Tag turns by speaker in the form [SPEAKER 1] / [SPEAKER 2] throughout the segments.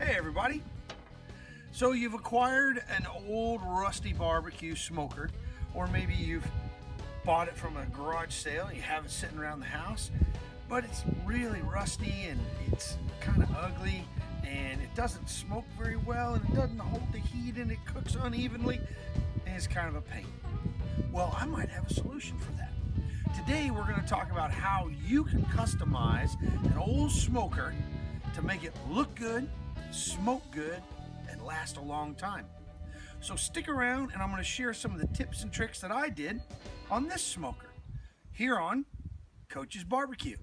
[SPEAKER 1] Hey everybody. So you've acquired an old rusty barbecue smoker, or maybe you've bought it from a garage sale and you have it sitting around the house, but it's really rusty and it's kind of ugly and it doesn't smoke very well and it doesn't hold the heat and it cooks unevenly and it's kind of a pain. Well, I might have a solution for that. Today we're going to talk about how you can customize an old smoker to make it look good, smoke good, and last a long time. So stick around and I'm going to share some of the tips and tricks that I did on this smoker here on Coach's Barbecue.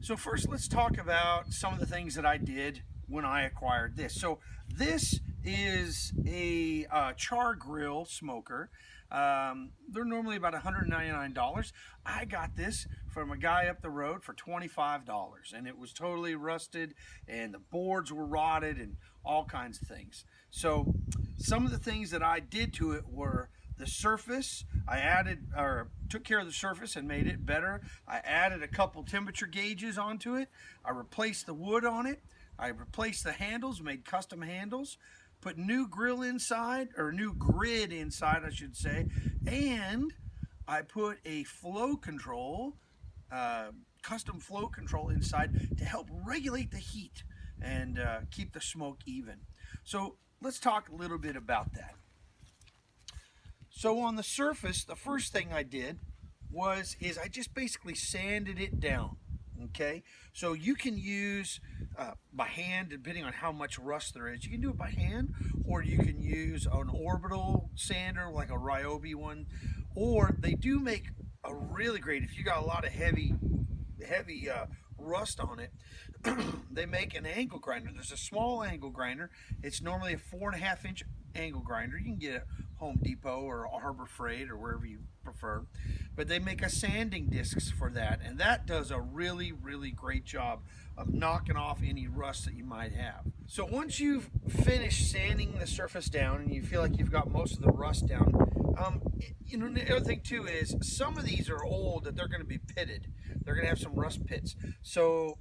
[SPEAKER 1] So first let's talk about some of the things that I did when I acquired this. So this is a char grill smoker. They're normally about $199. I got this from a guy up the road for $25, and it was totally rusted and the boards were rotted and all kinds of things. So some of the things that I did to it were the surface. I added or took care of the surface and made it better. I added a couple temperature gauges onto it. I replaced the wood on it. I replaced the handles, made custom handles, put new grill inside, or new grid inside I should say, and I put a flow control, custom flow control inside to help regulate the heat and keep the smoke even. So let's talk a little bit about that. So on the surface, the first thing I did is I just basically sanded it down. Okay, so you can use by hand, depending on how much rust there is. You can do it by hand, or you can use an orbital sander like a Ryobi one, or they do make a really great, if you got a lot of heavy rust on it, they make an angle grinder. There's a small angle grinder. It's normally a 4.5 inch angle grinder. You can get it at Home Depot or Harbor Freight or wherever you prefer, but they make a sanding discs for that, and that does a really great job of knocking off any rust that you might have. So once you've finished sanding the surface down and you feel like you've got most of the rust down, you know, the other thing too is some of these are old that they're going to be pitted. They're going to have some rust pits. So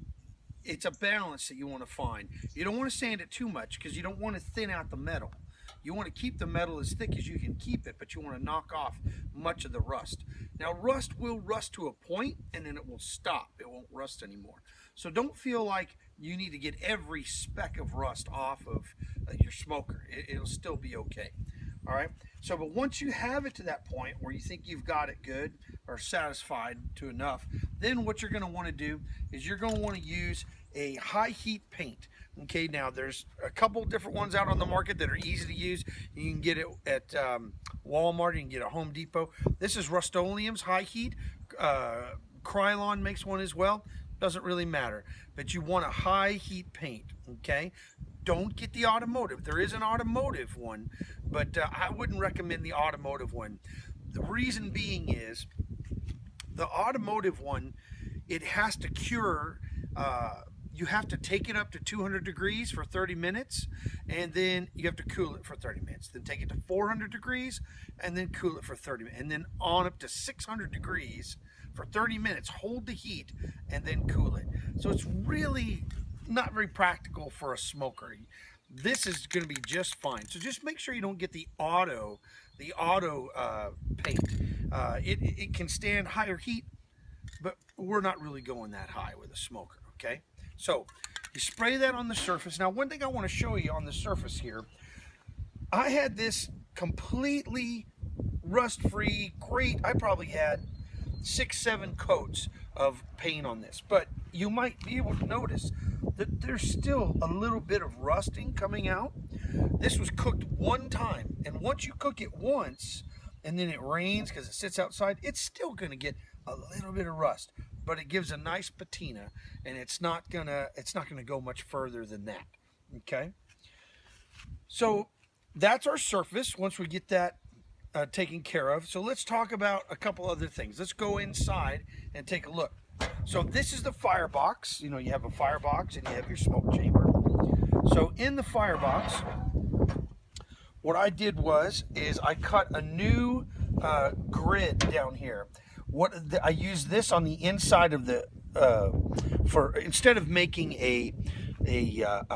[SPEAKER 1] it's a balance that you want to find. You don't want to sand it too much because you don't want to thin out the metal. You want to keep the metal as thick as you can keep it, but you want to knock off much of the rust. Now, rust will rust to a point, and then it will stop. It won't rust anymore. So don't feel like you need to get every speck of rust off of your smoker. It'll still be okay. All right. So, but once you have it to that point where you think you've got it good or satisfied to enough, then what you're going to want to do is you're going to want to use a high heat paint. Okay, now there's a couple different ones out on the market that are easy to use. You can get it at Walmart, you can get it at Home Depot. This is Rust-Oleum's high heat. Krylon makes one as well. Doesn't really matter, but you want a high heat paint. Okay, don't get the automotive. There is an automotive one, but I wouldn't recommend the automotive one. The reason being is the automotive one, it has to cure. You have to take it up to 200 degrees for 30 minutes, and then you have to cool it for 30 minutes. Then take it to 400 degrees, and then cool it for 30 minutes. And then on up to 600 degrees for 30 minutes. Hold the heat, and then cool it. So it's really not very practical for a smoker. This is going to be just fine. So just make sure you don't get the auto paint. It can stand higher heat, but we're not really going that high with a smoker, okay? So you spray that on the surface. Now, one thing I want to show you on the surface here, I had this completely rust-free, great. I probably had 6-7 coats of paint on this, but you might be able to notice that there's still a little bit of rusting coming out. This was cooked one time, and once you cook it once, and then it rains because it sits outside, it's still going to get a little bit of rust, but it gives a nice patina, and it's not gonna go much further than that. Okay, so that's our surface. Once we get that taken care of, so let's talk about a couple other things. Let's go inside and take a look. So this is the firebox. You know, you have a firebox and you have your smoke chamber. So in the firebox, what I did is I cut a new grid down here. I used this on the inside of the for instead of making a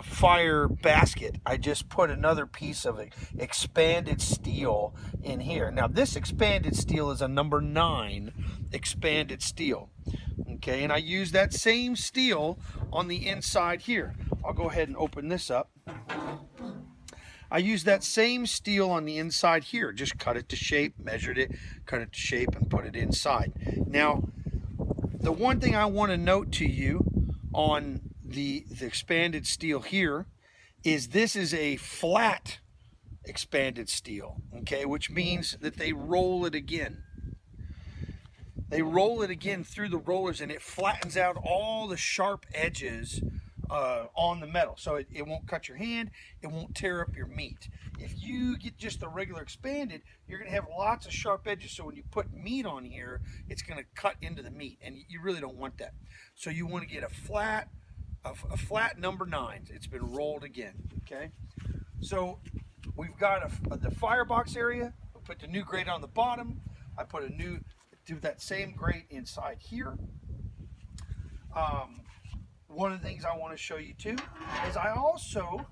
[SPEAKER 1] fire basket, I just put another piece of expanded steel in here. Now this expanded steel is a number 9 expanded steel. Okay, and I use that same steel on the inside here. I'll go ahead and open this up. I use that same steel on the inside here. Just cut it to shape, measured it, cut it to shape, and put it inside. Now, the one thing I want to note to you on the expanded steel here is this is a flat expanded steel, okay, which means that they roll it again. They roll it again through the rollers, and it flattens out all the sharp edges on the metal, so it won't cut your hand, it won't tear up your meat. If you get just the regular expanded, you're going to have lots of sharp edges, so when you put meat on here, it's going to cut into the meat, and you really don't want that. So you want to get a flat number 9. It's been rolled again, okay? So we've got the firebox area. We put the new grate on the bottom. I put a new, do that same grate inside here. One of the things I want to show you too is I also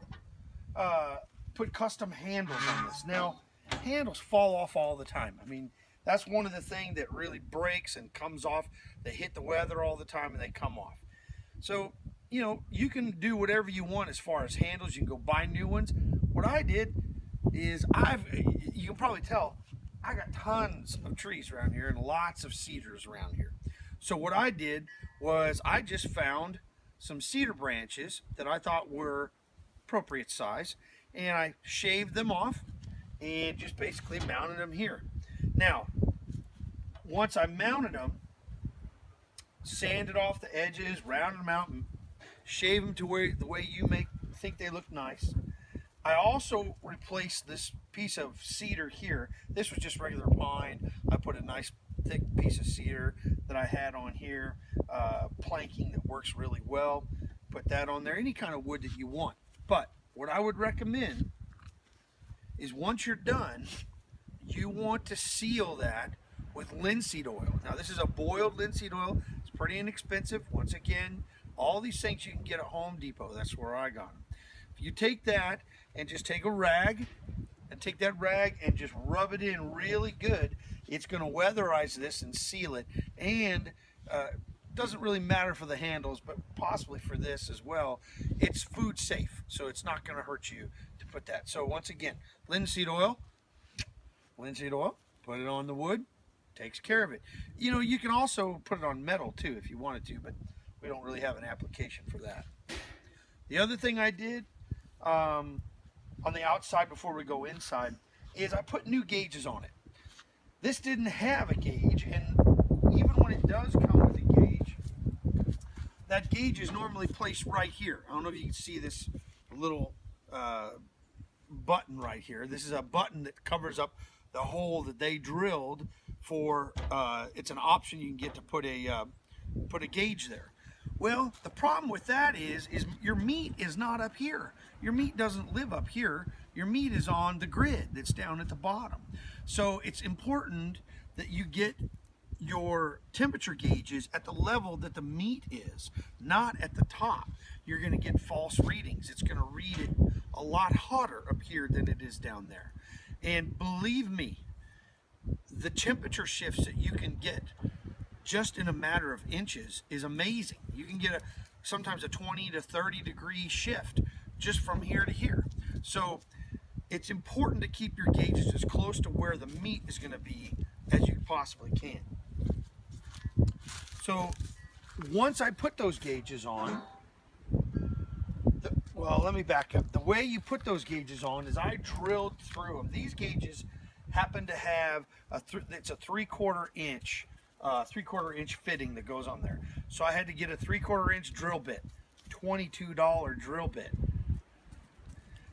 [SPEAKER 1] put custom handles on this. Now, handles fall off all the time. I mean, that's one of the things that really breaks and comes off. They hit the weather all the time and they come off. So, you know, you can do whatever you want as far as handles. You can go buy new ones. What I did is you can probably tell, I got tons of trees around here and lots of cedars around here. So what I did was I just found some cedar branches that I thought were appropriate size, and I shaved them off and just basically mounted them here. Now, once I mounted them, sanded off the edges, rounded them out, and shaved them to the way you think they look nice. I also replaced this piece of cedar here. This was just regular pine. I put a nice thick piece of cedar that I had on here, planking that works really well. Put that on there, any kind of wood that you want. But what I would recommend is once you're done, you want to seal that with linseed oil. Now this is a boiled linseed oil. It's pretty inexpensive. Once again, all these things you can get at Home Depot. That's where I got them. If you take that and just take a rag and take that rag and just rub it in really good, it's going to weatherize this and seal it. And doesn't really matter for the handles, but possibly for this as well. It's food safe, so it's not going to hurt you to put that. So once again, linseed oil, put it on the wood, takes care of it. You know, you can also put it on metal too if you wanted to, but we don't really have an application for that. The other thing I did on the outside before we go inside is I put new gauges on it. This didn't have a gauge, and even when it does come with a gauge, that gauge is normally placed right here. I don't know if you can see this little button right here. This is a button that covers up the hole that they drilled for. It's an option you can get to put a gauge there. Well, the problem with that is your meat is not up here. Your meat doesn't live up here. Your meat is on the grid that's down at the bottom. So it's important that you get your temperature gauges at the level that the meat is, not at the top. You're going to get false readings. It's going to read it a lot hotter up here than it is down there. And believe me, the temperature shifts that you can get just in a matter of inches is amazing. You can get sometimes a 20 to 30 degree shift just from here to here. So it's important to keep your gauges as close to where the meat is going to be as you possibly can. So once I put those gauges on, well, let me back up. The way you put those gauges on is I drilled through them. These gauges happen to have it's a 3/4 inch fitting that goes on there. So I had to get a 3/4 inch drill bit, $22 drill bit.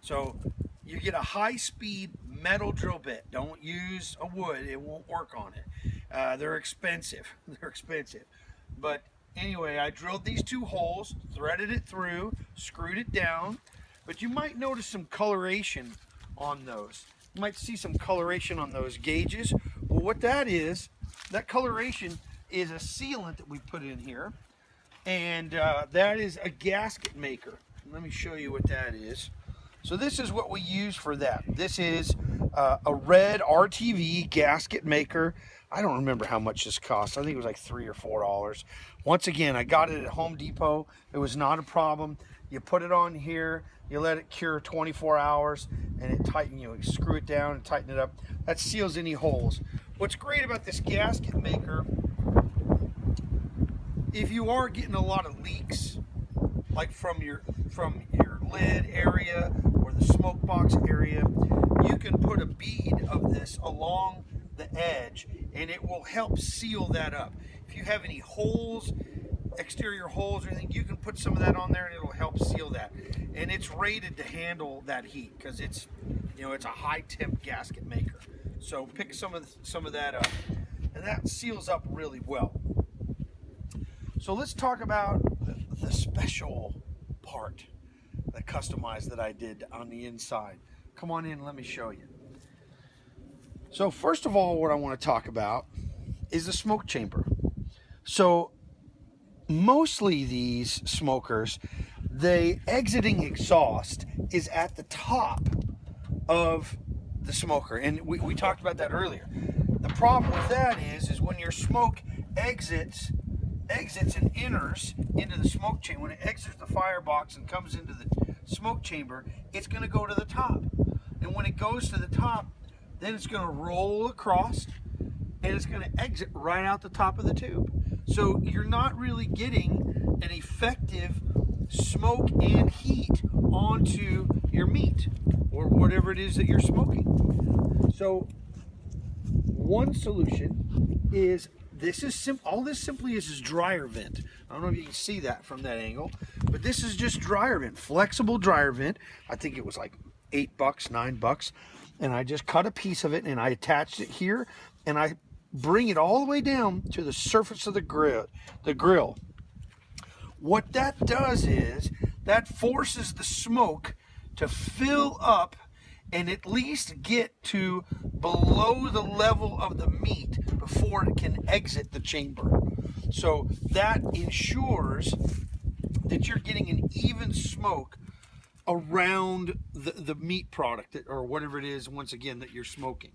[SPEAKER 1] So you get a high-speed metal drill bit. Don't use a wood; it won't work on it. They're expensive. They're expensive. But anyway, I drilled these 2 holes, threaded it through, screwed it down. But you might notice some coloration on those. You might see some coloration on those gauges. Well, what that is, that coloration is a sealant that we put in here and that is a gasket maker. Let me show you what that is. So this is what we use for that. This is a red RTV gasket maker. I don't remember how much this cost. I think it was like $3 or $4. Once again, I got it at Home Depot. It was not a problem. You put it on here, you let it cure 24 hours, and it tightens. You screw it down and tighten it up. That seals any holes. What's great about this gasket maker, if you are getting a lot of leaks, like from your lid area or the smoke box area, you can put a bead of this along the edge and it will help seal that up. If you have any holes, exterior holes or anything, you can put some of that on there and it'll help seal that. And it's rated to handle that heat because it's, you know, it's a high temp gasket maker. So pick some of that up, and that seals up really well. So let's talk about the special part, the customized that I did on the inside. Come on in, let me show you. So first of all, what I want to talk about is the smoke chamber. So mostly these smokers, the exiting exhaust is at the top of the smoker, and we talked about that earlier. The problem with that is when your smoke exits and enters into the smoke chamber, when it exits the firebox and comes into the smoke chamber, it's going to go to the top. And when it goes to the top, then it's going to roll across and it's going to exit right out the top of the tube. So you're not really getting an effective smoke and heat onto your meat or whatever it is that you're smoking. So one solution is all this simply is dryer vent. I don't know if you can see that from that angle, but this is just dryer vent, flexible dryer vent. I think it was like $8, $9, and I just cut a piece of it and I attached it here, and I bring it all the way down to the surface of the grill. What that does is that forces the smoke to fill up and at least get to below the level of the meat before it can exit the chamber. So that ensures that you're getting an even smoke around the meat product or whatever it is, once again, that you're smoking.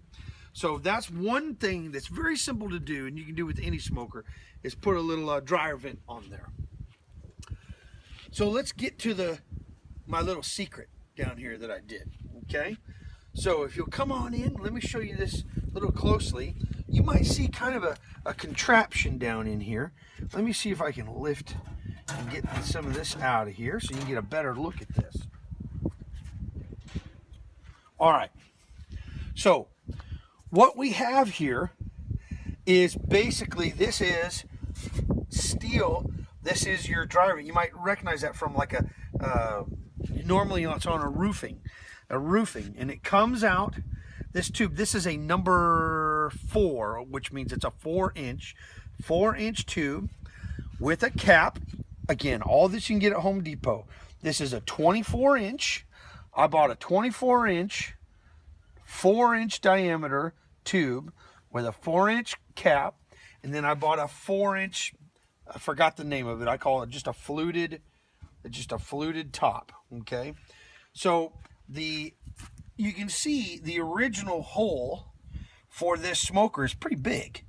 [SPEAKER 1] So that's one thing that's very simple to do, and you can do with any smoker, is put a little dryer vent on there. So let's get to my little secret down here that I did, okay? So if you'll come on in, let me show you this a little closely. You might see kind of a contraption down in here. Let me see if I can lift and get some of this out of here so you can get a better look at this. All right, so what we have here is basically, this is steel. This is your dryer. You might recognize that from like normally it's on a roofing, and it comes out this tube. This is a number 4, which means it's a 4-inch tube with a cap. Again, all this you can get at Home Depot. This is a 24-inch. I bought a 24-inch, 4-inch diameter tube with a 4-inch cap, and then I bought a 4-inch. I forgot the name of it. I call it just a fluted top. Okay, so you can see the original hole for this smoker is pretty big,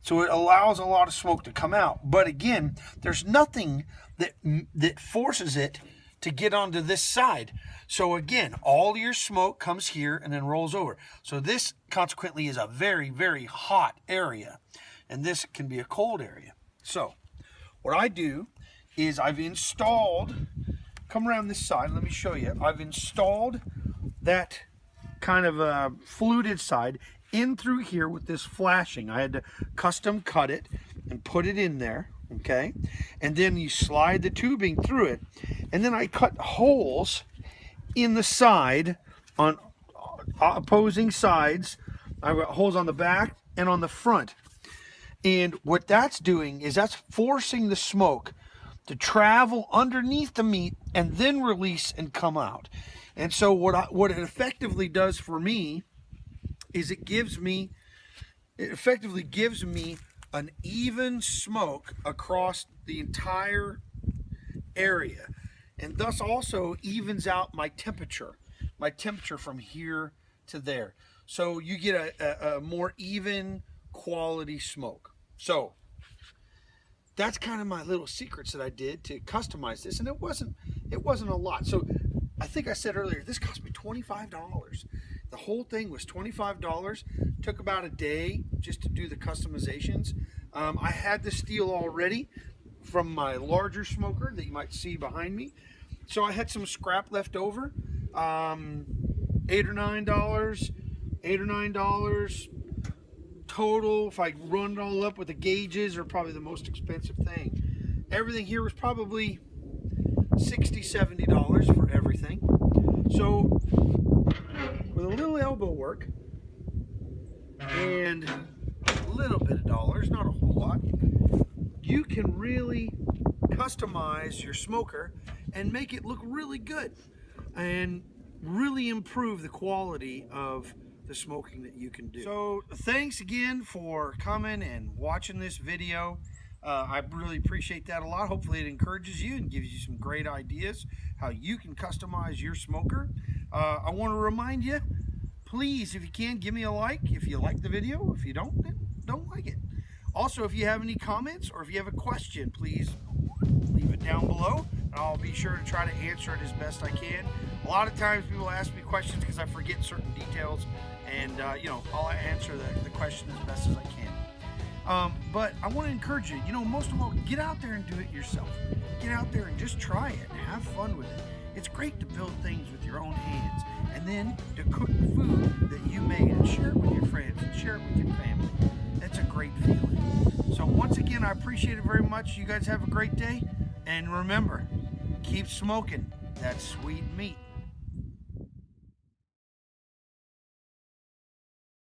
[SPEAKER 1] so it allows a lot of smoke to come out. But again, there's nothing that forces it to get onto this side. So again, all your smoke comes here and then rolls over. So this consequently is a very, very hot area, and this can be a cold area. So what I do is I've installed, come around this side, let me show you. I've installed that kind of fluted side in through here with this flashing. I had to custom cut it and put it in there, okay? And then you slide the tubing through it, and then I cut holes in the side on opposing sides. I've got holes on the back and on the front. And what that's doing is that's forcing the smoke to travel underneath the meat and then release and come out. And so what it effectively does for me is it effectively gives me an even smoke across the entire area, and thus also evens out my temperature from here to there. So you get a more even quality smoke. So that's kind of my little secrets that I did to customize this, and it wasn't a lot. So I think I said earlier, this cost me $25. The whole thing was $25. Took about a day just to do the customizations. I had the steel already from my larger smoker that you might see behind me. So I had some scrap left over, $8 or $9 total. If I run it all up with the gauges, are probably the most expensive thing. Everything here was probably $60, $70 for everything. So with a little elbow work and a little bit of dollars, not a whole lot, you can really customize your smoker and make it look really good and really improve the quality of the smoking that you can do. So thanks again for coming and watching this video. I really appreciate that a lot. Hopefully it encourages you and gives you some great ideas how you can customize your smoker. I want to remind you, please, if you can, give me a like if you like the video. If you don't, then don't like it. Also, if you have any comments or if you have a question, please leave it down below. I'll be sure to try to answer it as best I can. A lot of times people ask me questions because I forget certain details, and you know, I'll answer the question as best as I can. But I want to encourage you, most of all, get out there and do it yourself. Get out there and just try it and have fun with it. It's great to build things with your own hands, and then to cook food that you made and share it with your friends and share it with your family. That's a great feeling. So once again, I appreciate it very much. You guys have a great day, and remember, keep smoking that sweet meat.